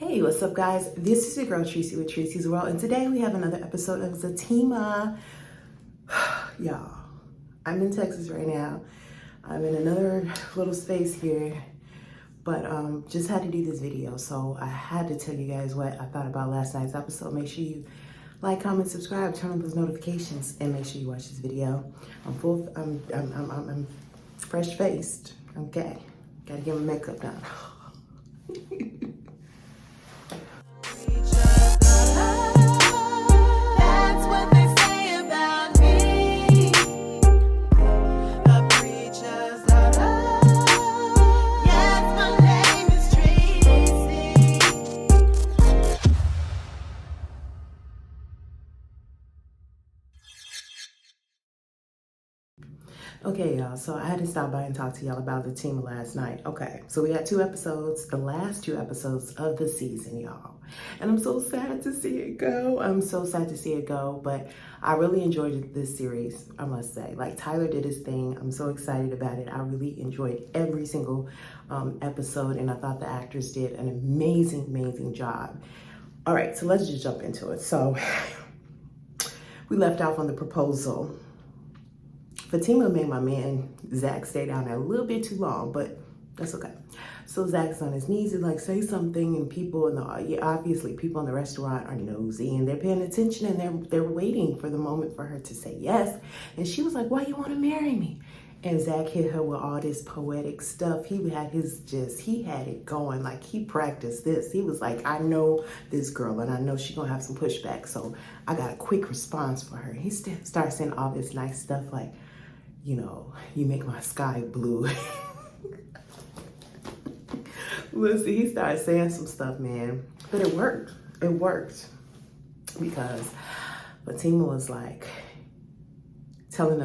Hey, what's up, guys? This is your girl Tresey with Treseysworld, and today we have another episode of Zatima. Y'all, I'm in Texas right now. I'm in another little space here, but just had to do this video, so I had to tell you guys what I thought about last night's episode. Make sure you like, comment, subscribe, turn on those notifications, and make sure you watch this video. I'm fresh faced. Okay, gotta get my makeup done. Okay, y'all, so I had to stop by and talk to y'all about Zatima last night. Okay, so we had 2 episodes, the last 2 episodes of the season, y'all. And I'm so sad to see it go. I'm so sad to see it go, but I really enjoyed this series, I must say. Like, Tyler did his thing. I'm so excited about it. I really enjoyed every single episode, and I thought the actors did an amazing, amazing job. All right, so let's just jump into it. So we left off on the proposal. Zatima made my man Zach stay down there a little bit too long, but that's okay. So Zach's on his knees, he's like, say something, and people in the obviously people in the restaurant are nosy and they're paying attention and they're waiting for the moment for her to say yes. And she was like, why you want to marry me? And Zach hit her with all this poetic stuff. He had it going, like he practiced this. He was like, I know this girl and I know she's gonna have some pushback, so I got a quick response for her. He started saying all this nice stuff like, you know, you make my sky blue. Listen, he started saying some stuff, man. But it worked. It worked. Because Zatima was like,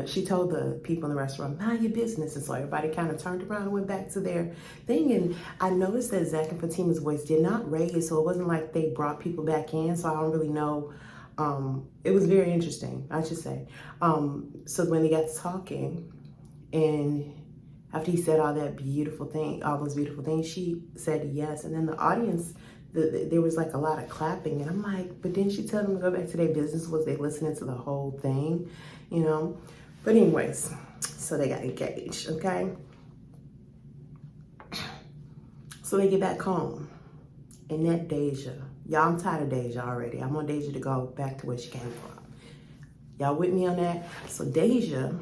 she told the people in the restaurant, mind your business. And so everybody kind of turned around and went back to their thing. And I noticed that Zach and Fatima's voice did not raise, so it wasn't like they brought people back in. So I don't really know. It was very interesting, I should say. So when they got to talking, and after he said all those beautiful things, she said yes. And then the audience, there was like a lot of clapping. And I'm like, but didn't she tell them to go back to their business? Was they listening to the whole thing, you know? But anyways, so they got engaged, okay? So they get back home. And that Deja, y'all, I'm tired of Deja already. I want Deja to go back to where she came from. Y'all with me on that? So Deja,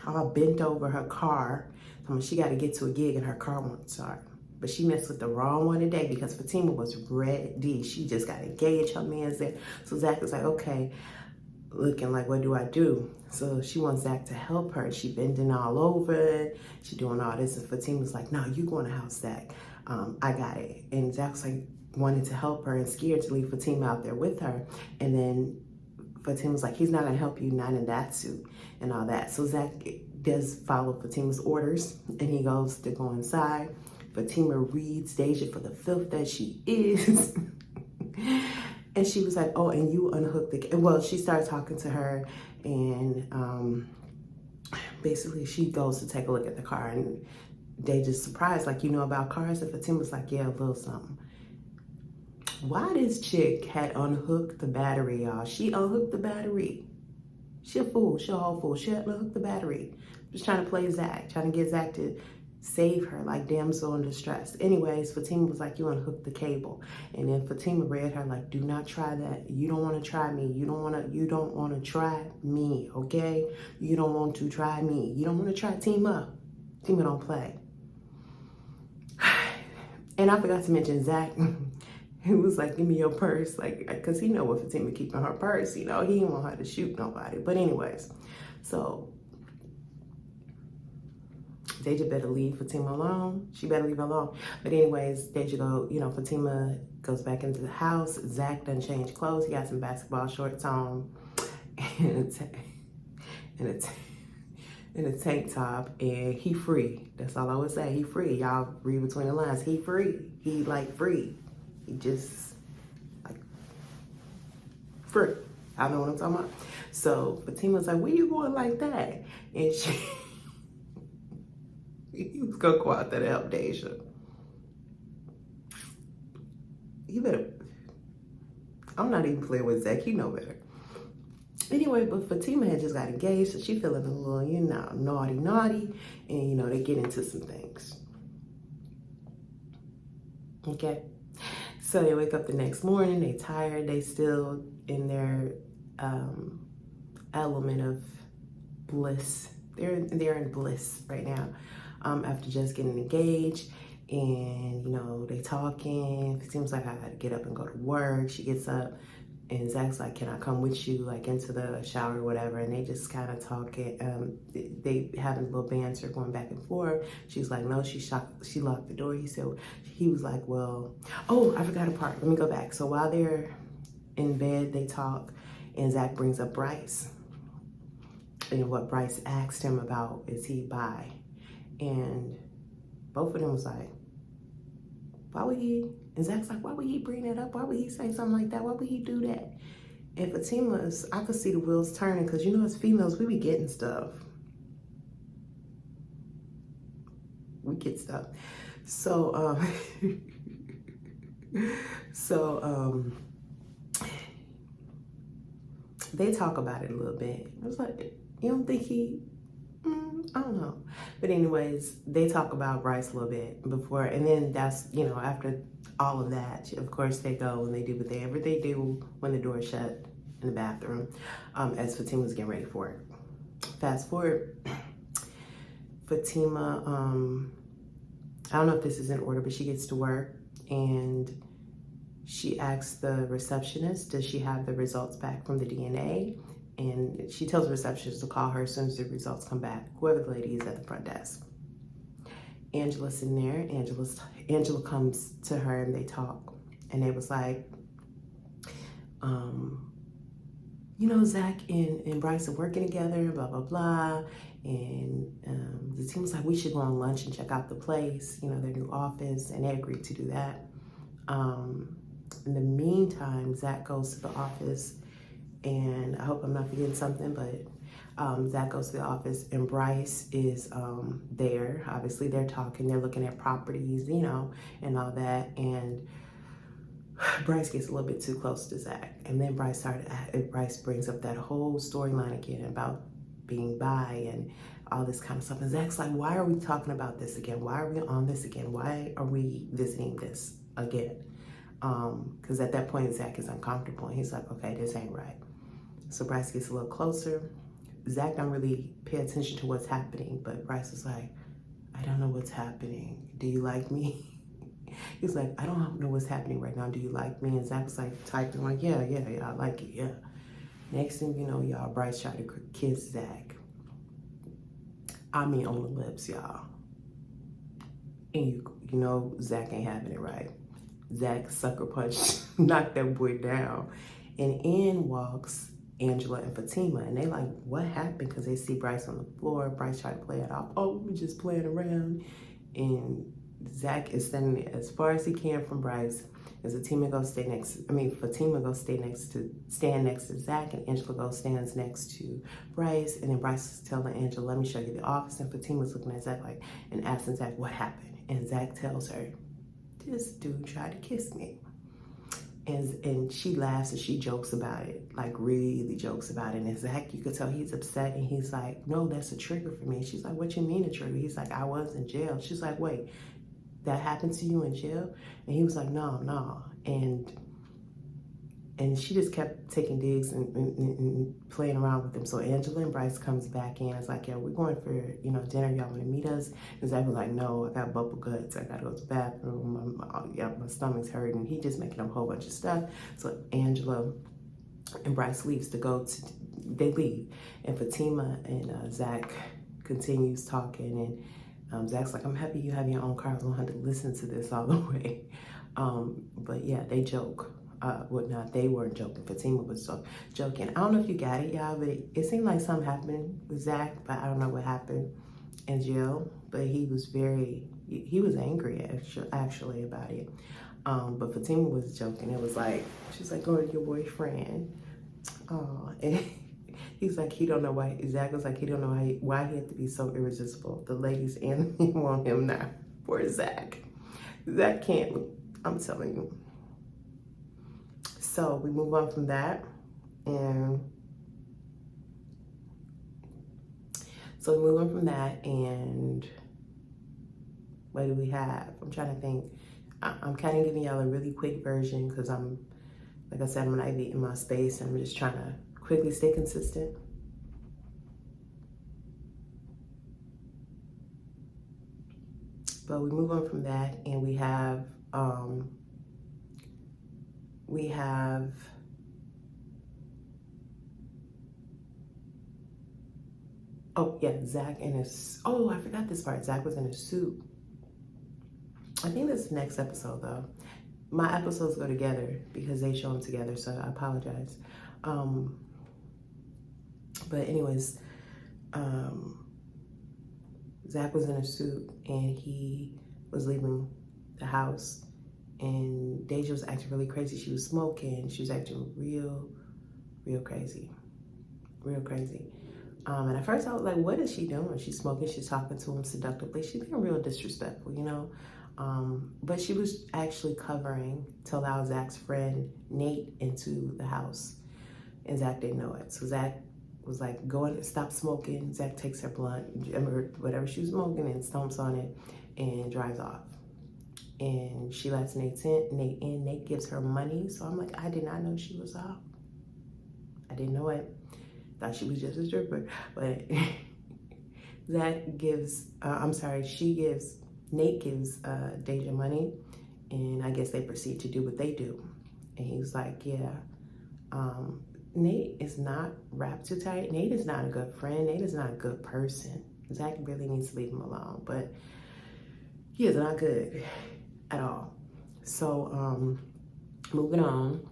all bent over her car. She got to get to a gig and her car won't start. But she messed with the wrong one today because Zatima was ready. She just got engaged. Her man's there. So Zach was like, okay, looking like, what do I do? So she wants Zach to help her. She bending all over it. She doing all this. And Fatima's like, no, you go in the house, Zach. I got it. And Zach's like, wanted to help her and scared to leave Zatima out there with her. And then Fatima's like, he's not going to help you, not in that suit and all that. So Zach does follow Fatima's orders and he goes to go inside. Zatima reads Deja for the filth that she is. And she was like, oh, and you unhooked the, well, she started talking to her and basically she goes to take a look at the car and Deja's surprised, like, you know about cars? And Fatima's like, yeah, a little something. Why this chick had unhooked the battery, y'all? She unhooked the battery. She a fool. She a whole fool. She unhooked the battery. Just trying to play Zach. Trying to get Zach to save her like damsel in distress. Anyways, Zatima was like, you unhooked the cable. And then Zatima read her like, do not try that. You don't want to try me. You don't want to try me, okay? You don't want to try me. You don't want to try Tima. Tima don't play. And I forgot to mention Zach. He was like, give me your purse, like, because he know what Zatima keeping her purse, you know. He didn't want her to shoot nobody. But anyways, so Deja better leave Zatima alone. She better leave her alone. But anyways, Deja Zatima goes back into the house. Zach done changed clothes. He got some basketball shorts on and a tank top, and he free. That's all I would say. He free. Y'all read between the lines. He free. He like free. He just like free. I know what I'm talking about. So Fatima's like, where you going like that? And he was gonna go out there to help Deja. he better, I'm not even playing with Zach, he know better. Anyway, but Fatima had just got engaged, so she feeling a little, you know, naughty, and you know, they get into some things. Okay, so they wake up the next morning, they tired, they still in their element of bliss. They're in bliss right now, after just getting engaged. And you know, they talking. It seems like I gotta get up and go to work. She gets up and Zach's like, can I come with you, like into the shower or whatever? And they just kind of talking. They having a little banter going back and forth. She's like, no, she locked the door. He was like, well, oh, I forgot a part. Let me go back. So while they're in bed, they talk, and Zach brings up Bryce. And what Bryce asked him about, is he bi? And both of them was like, why would he? And Zach's like, why would he bring that up? Why would he say something like that? Why would he do that? And Fatima's, I could see the wheels turning, because you know, as females, we be getting stuff. We get stuff. So, they talk about it a little bit. I was like, you don't think he, I don't know. But anyways, they talk about Bryce a little bit before, and then that's, you know, after all of that, of course, they go and they do whatever they do when the door is shut in the bathroom, as Fatima's getting ready for it. Fast forward, Fatima, I don't know if this is in order, but she gets to work and she asks the receptionist, does she have the results back from the DNA? And she tells the receptionist to call her as soon as the results come back, whoever the lady is at the front desk. Angela's sitting there. Angela comes to her and they talk. And they was like, you know, Zach and Bryce are working together, blah, blah, blah. And the team was like, we should go on lunch and check out the place, you know, their new office. And they agreed to do that. In the meantime, Zach goes to the office, and I hope I'm not forgetting something, but Zach goes to the office and Bryce is there. Obviously, they're talking, they're looking at properties, you know, and all that. And Bryce gets a little bit too close to Zach. And then Bryce brings up that whole storyline again about being bi and all this kind of stuff. And Zach's like, why are we talking about this again? Why are we on this again? Why are we visiting this again? Because at that point, Zach is uncomfortable and he's like, okay, this ain't right. So Bryce gets a little closer. Zach don't really pay attention to what's happening, but Bryce is like, I don't know what's happening. Do you like me? He's like, I don't know what's happening right now. Do you like me? And Zach was like typing like, yeah, I like it, yeah. Next thing you know, y'all, Bryce tried to kiss Zach. I mean, on the lips, y'all. And you know, Zach ain't having it right. Zach sucker punched, knocked that boy down. And in walks Angela and Fatima, and they like, what happened? Because they see Bryce on the floor. Bryce tried to play it off. Oh, we're just playing around. And Zach is standing as far as he can from Bryce. And Fatima goes stand next to Zach, and Angela goes stands next to Bryce. And then Bryce is telling Angela, let me show you the office. And Fatima's looking at Zach like, and asking Zach, what happened? And Zach tells her, this dude tried to kiss me. And she laughs and she jokes about it, like really jokes about it. And Zach, you could tell he's upset, and he's like, no, that's a trigger for me. She's like, what you mean a trigger? He's like, I was in jail. She's like, wait, that happened to you in jail? And he was like, no. And she just kept taking digs and playing around with him. So Angela and Bryce comes back in. It's like, yeah, we're going for, you know, dinner. Y'all want to meet us? And Zach was like, no, I got bubble guts. I got to go to the bathroom. My stomach's hurting. He just making up a whole bunch of stuff. So Angela and Bryce leaves to go to, they leave. And Fatima and Zach continues talking. And Zach's like, I'm happy you have your own car. I don't have to listen to this all the way. But yeah, they joke. Whatnot, they weren't joking. Fatima was joking. I don't know if you got it, y'all, but it seemed like something happened with Zach, but I don't know what happened in jail. But he was angry actually about it. But Fatima was joking. It was like, she's like, go to your boyfriend. And he's like, he don't know why. Zach was like, he don't know why he had to be so irresistible. The ladies and want him now. Poor Zach. Zach can't. I'm telling you. So we move on from that, and what do we have? I'm trying to think. I'm kind of giving y'all a really quick version because like I said, I'm not in my space, and I'm just trying to quickly stay consistent. But we move on from that, and we have oh yeah, Zach in his, oh, I forgot this part. Zach was in a suit. I think that's the next episode though. My episodes go together because they show them together, so I apologize. But anyways, Zach was in a suit and he was leaving the house, and Deja was acting really crazy. She was smoking. She was acting real crazy, real crazy. And at first I was like, what is she doing? She's smoking, she's talking to him seductively. She's being real disrespectful, you know? But she was actually covering to allow Zach's friend Nate into the house, and Zach didn't know it. So Zach was like, go and stop smoking. Zach takes her blunt, or whatever she was smoking, and stomps on it and drives off. And she lets Nate in. Nate gives her money. So I'm like, I did not know she was off. I didn't know it. Thought she was just a stripper. But Nate gives Deja money, and I guess they proceed to do what they do. And he was like, yeah, Nate is not wrapped too tight. Nate is not a good friend. Nate is not a good person. Zach really needs to leave him alone, but he is not good at all. So moving on,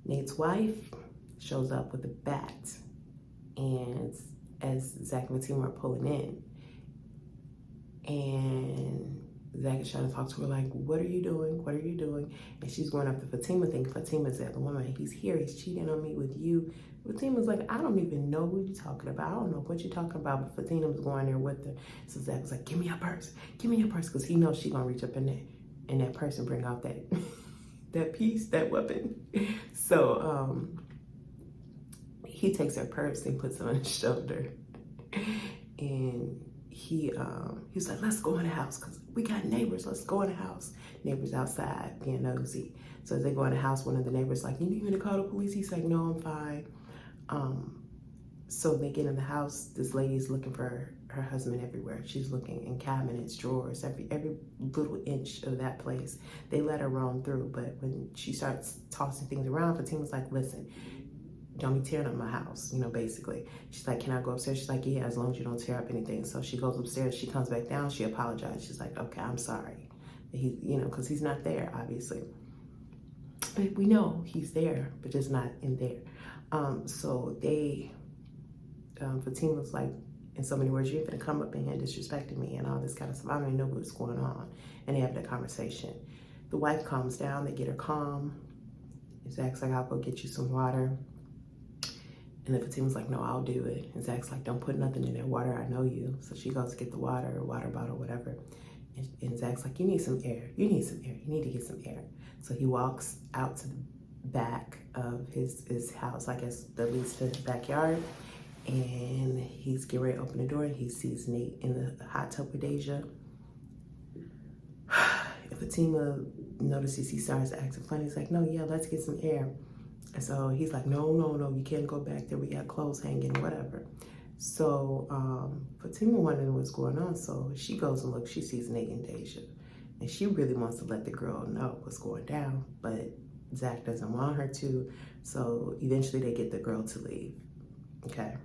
Nate's wife shows up with a bat, and as Zach and Zatima are pulling in, and Zach is trying to talk to her like, what are you doing? What are you doing? And she's going up to Fatima, thinking Fatima's the other woman. He's here, he's cheating on me with you. Fatima's like, I don't even know what you're talking about. I don't know what you're talking about, but Fatima was going there with her. So Zach was like, give me your purse, because he knows she's gonna reach up in there and that purse and bring out that that piece, that weapon. So he takes her purse and puts it on his shoulder, and he was like, let's go in the house because we got neighbors. Let's go in the house. Neighbors outside being nosy. So as they go in the house, one of the neighbors like, you need me to call the police? He's like, no, I'm fine. So they get in the house. This lady's looking for her husband everywhere. She's looking in cabinets, drawers, every little inch of that place. They let her roam through, but when she starts tossing things around, Fatima's like, listen, don't be tearing up my house, basically. She's like, can I go upstairs? She's like, yeah, as long as you don't tear up anything. So she goes upstairs, she comes back down, she apologized. She's like, okay, I'm sorry. He, because he's not there, obviously. But we know he's there, but just not in there. So Fatima's like, in so many words, you're gonna come up in here disrespecting me and all this kind of stuff. I don't even know what's going on. And they have that conversation. The wife calms down, they get her calm. Zach's like, I'll go get you some water. And then Fatima's like, no, I'll do it. And Zach's like, don't put nothing in that water, I know you. So she goes to get the water bottle, whatever. And Zach's like, you need some air. You need to get some air. So he walks out to the back of his house, I guess that leads to the backyard. And he's getting ready to open the door, and he sees Nate in the hot tub with Deja. And Fatima notices he starts acting funny. He's like, no, yeah, let's get some air. And so he's like, no, you can't go back there. We got clothes hanging, whatever. So Fatima wondering what's going on. So she goes and looks. She sees Nate and Deja. And she really wants to let the girl know what's going down. But Zach doesn't want her to. So eventually they get the girl to leave. Okay.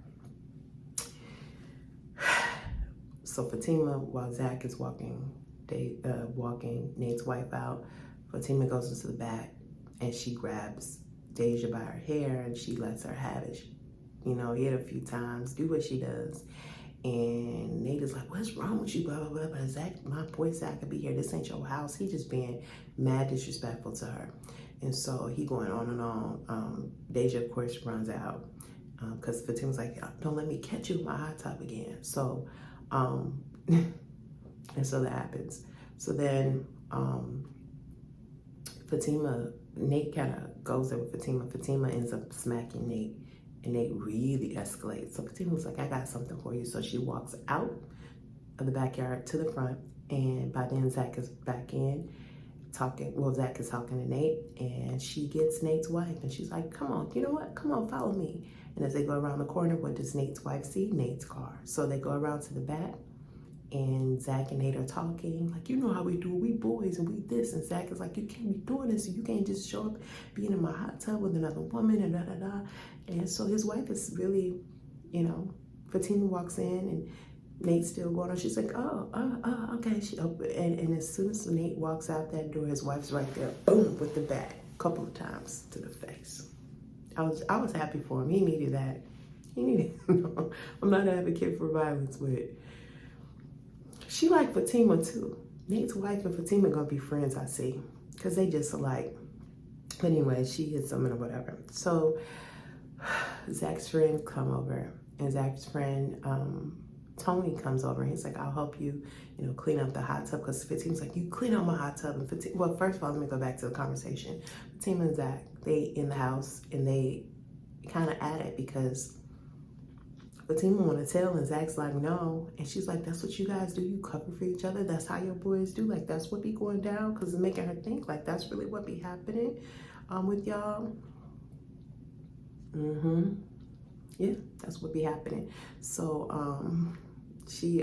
So Fatima, while Zach is walking Nate's wife out, Fatima goes into the back and she grabs Deja by her hair and she lets her have it. Hit a few times, do what she does. And Nate is like, what's wrong with you, blah, blah, blah. But Zach, my boy Zach could be here. This ain't your house. He just being mad disrespectful to her. And so he going on and on. Deja, of course, runs out because Fatima's like, don't let me catch you in my hot tub again. So, and so that happens. So then Fatima Nate kind of goes there with Fatima. Fatima ends up smacking Nate, and Nate really escalates. So Fatima was like, I got something for you. So she walks out of the backyard to the front, and by then Zach is back in talking. Well, Zach is talking to Nate, and she gets Nate's wife, and she's like, come on, you know what? Come on, follow me. And as they go around the corner, what does Nate's wife see? Nate's car. So they go around to the back, and Zach and Nate are talking, like, you know how we do it, we boys and we this. And Zach is like, you can't be doing this. You can't just show up being in my hot tub with another woman and da-da-da. And so his wife is really, you know, Fatima walks in and Nate's still going on. She's like, okay. And as soon as Nate walks out that door, his wife's right there, boom, with the bat, a couple of times to the face. I was happy for him. He needed that. He needed, I'm not an advocate for violence, but she liked Fatima too. Nate's wife and Fatima gonna be friends, I see, because they just alike. But anyway, she hits something or whatever. So Zach's friend come over, and Zach's friend Tony comes over, and he's like, I'll help you, you know, clean up the hot tub, because Fatima's like, you clean up my hot tub. And Fatima, well, first of all, let me go back to the conversation. Fatima and Zach, they in the house, and they kind of at it because Fatima want to tell, and Zach's like, no. And she's like, that's what you guys do. You cover for each other. That's how your boys do. Like, that's what be going down, because it's making her think, like, that's really what be happening with y'all. Yeah, that's what be happening. So, she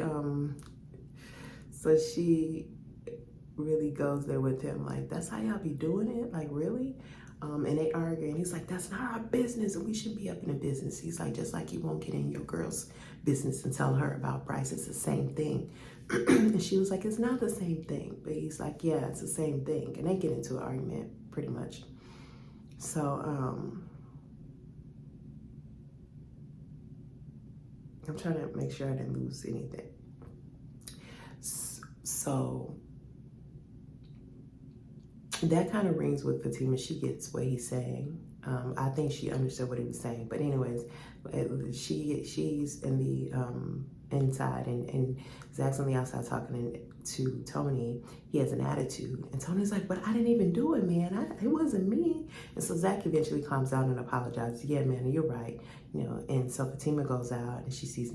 really goes there with him, like, that's how y'all be doing it? Like, really? And they argue, and he's like, that's not our business, and we shouldn't be up in the business. He's like, just like you won't get in your girl's business and tell her about Bryce, it's the same thing. And she was like, it's not the same thing. But he's like, yeah, it's the same thing. And they get into an argument, pretty much. So, I'm trying to make sure I didn't lose anything. So that kind of rings with Fatima. She gets what he's saying. I think she understood what he was saying. But anyways, she's in the inside, and Zach's on the outside talking to Tony. He has an attitude, and Tony's like, but I didn't even do it, man. It wasn't me. And so Zach eventually calms down and apologizes. Yeah, man, you're right. You know, and so Fatima goes out, and she sees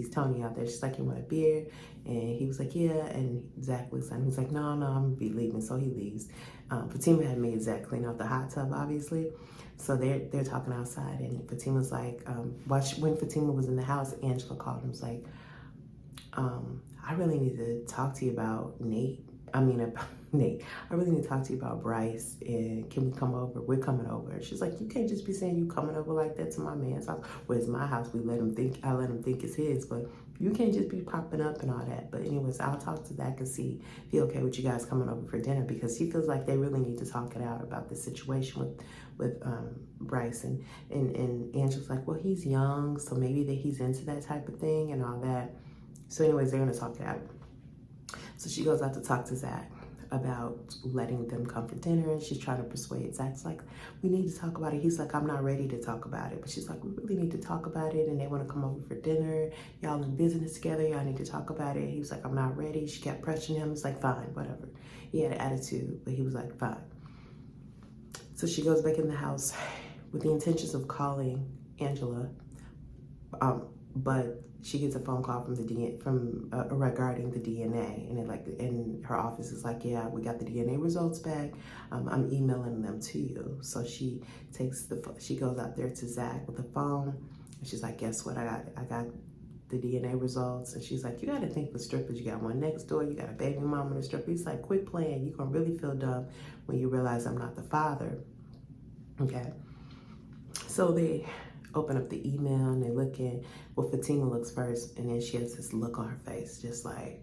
Tony out there. She's like, you want a beer? And he was like, yeah. And Zach looks at him. He's like, no, I'm gonna be leaving. So he leaves. Fatima had made Zach clean out the hot tub, obviously. So they're talking outside, and Fatima's like, when Fatima was in the house, Angela called him. Was like, I really need to talk to you about Nate. Nate. I really need to talk to you about Bryce, and can we come over? We're coming over. She's like, you can't just be saying you coming over like that to my man's house. Well, it's my house. I let him think it's his, but you can't just be popping up and all that. But anyways, I'll talk to Zach and see if he's okay with you guys coming over for dinner, because he feels like they really need to talk it out about this situation with Bryce. And Angela's like, well, he's young, so maybe that he's into that type of thing and all that. So anyways, they're gonna talk it out. So she goes out to talk to Zach about letting them come for dinner, and she's trying to persuade. Zach's like, we need to talk about it. He's like, I'm not ready to talk about it. But she's like, we really need to talk about it, and they want to come over for dinner. Y'all in business together. Y'all need to talk about it. He was like, I'm not ready. She kept pressuring him. He's like, fine, whatever. He had an attitude, but he was like, fine. So she goes back in the house with the intentions of calling Angela, but she gets a phone call from regarding the DNA, and her office is like, yeah, we got the DNA results back. I'm emailing them to you. So she goes out there to Zach with the phone, and she's like, guess what? I got the DNA results. And she's like, you got to think for strippers. You got one next door. You got a baby mama and a stripper. He's like, quit playing. You're gonna really feel dumb when you realize I'm not the father. Okay. So they open up the email, and they look in. Well, Fatima looks first, and then she has this look on her face, just like.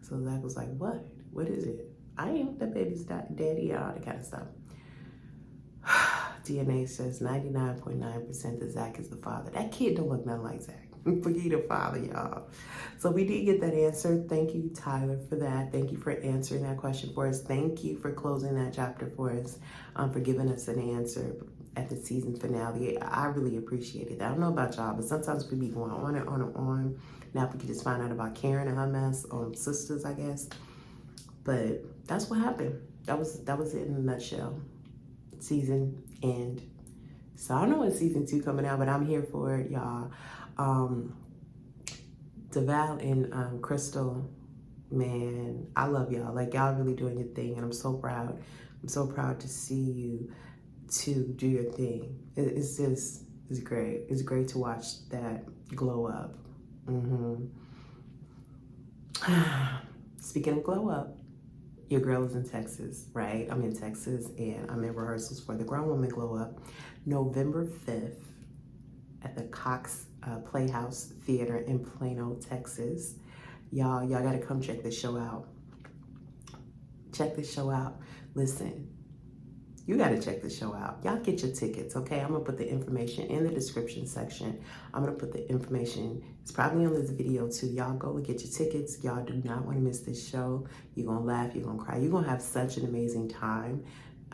So Zach was like, what? What is it? I ain't the baby's daddy, all that kind of stuff. DNA says 99.9% that Zach is the father. That kid don't look nothing like Zach. Forget the father, y'all. So we did get that answer. Thank you, Tyler, for that. Thank you for answering that question for us. Thank you for closing that chapter for us, for giving us an answer at the season finale. I really appreciated that. I don't know about y'all, but sometimes we be going on and on and on. Now if we could just find out about Karen and her mess, sisters, I guess. But that's what happened. That was it in a nutshell. Season end. So I don't know what season 2 coming out, but I'm here for it, y'all. DeVal and Crystal, man, I love y'all. Like, y'all really doing your thing, and I'm so proud. I'm so proud to see you to do your thing. It's great. It's great to watch that glow up. Speaking of glow up, your girl is in Texas, right? I'm in Texas, and I'm in rehearsals for the Grown Woman Glow Up, November 5th at the Cox Playhouse Theater in Plano, Texas. Y'all gotta come check this show out. Check this show out. Listen, you gotta check this show out. Y'all get your tickets, okay? I'm gonna put the information in the description section. I'm gonna put the information, it's probably on this video too. Y'all go and get your tickets. Y'all do not wanna miss this show. You're gonna laugh, you're gonna cry. You're gonna have such an amazing time.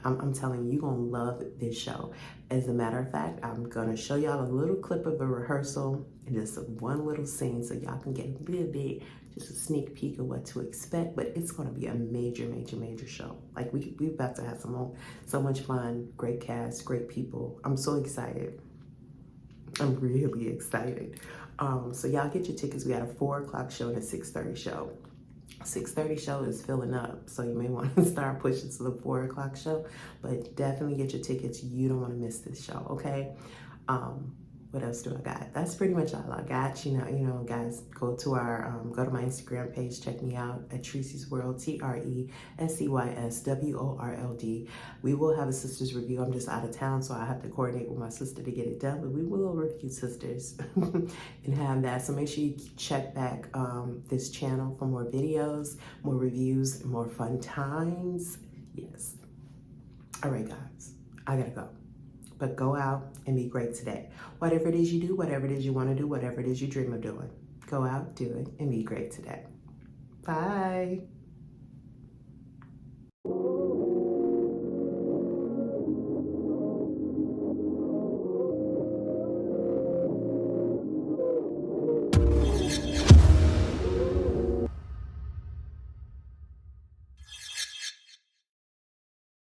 I'm telling you, you're gonna love this show. As a matter of fact, I'm gonna show y'all a little clip of a rehearsal and just one little scene so y'all can get a little bit, just a sneak peek of what to expect. But it's gonna be a major, major, major show. Like we about to have so much fun, great cast, great people. I'm so excited. I'm really excited. So y'all get your tickets. We got a 4 o'clock show and a 6:30 show. 6:30 show is filling up, so you may want to start pushing to the 4 o'clock show, but definitely get your tickets. You don't want to miss this show, okay? What else do I got? That's pretty much all I got. You know, guys, go to my Instagram page. Check me out at Treseysworld, TRESEYSWORLD. We will have a sisters review. I'm just out of town, so I have to coordinate with my sister to get it done. But we will review sisters and have that. So make sure you check back this channel for more videos, more reviews, and more fun times. Yes. All right, guys. I gotta go. But go out and be great today. Whatever it is you do, whatever it is you want to do, whatever it is you dream of doing, go out, do it, and be great today. Bye.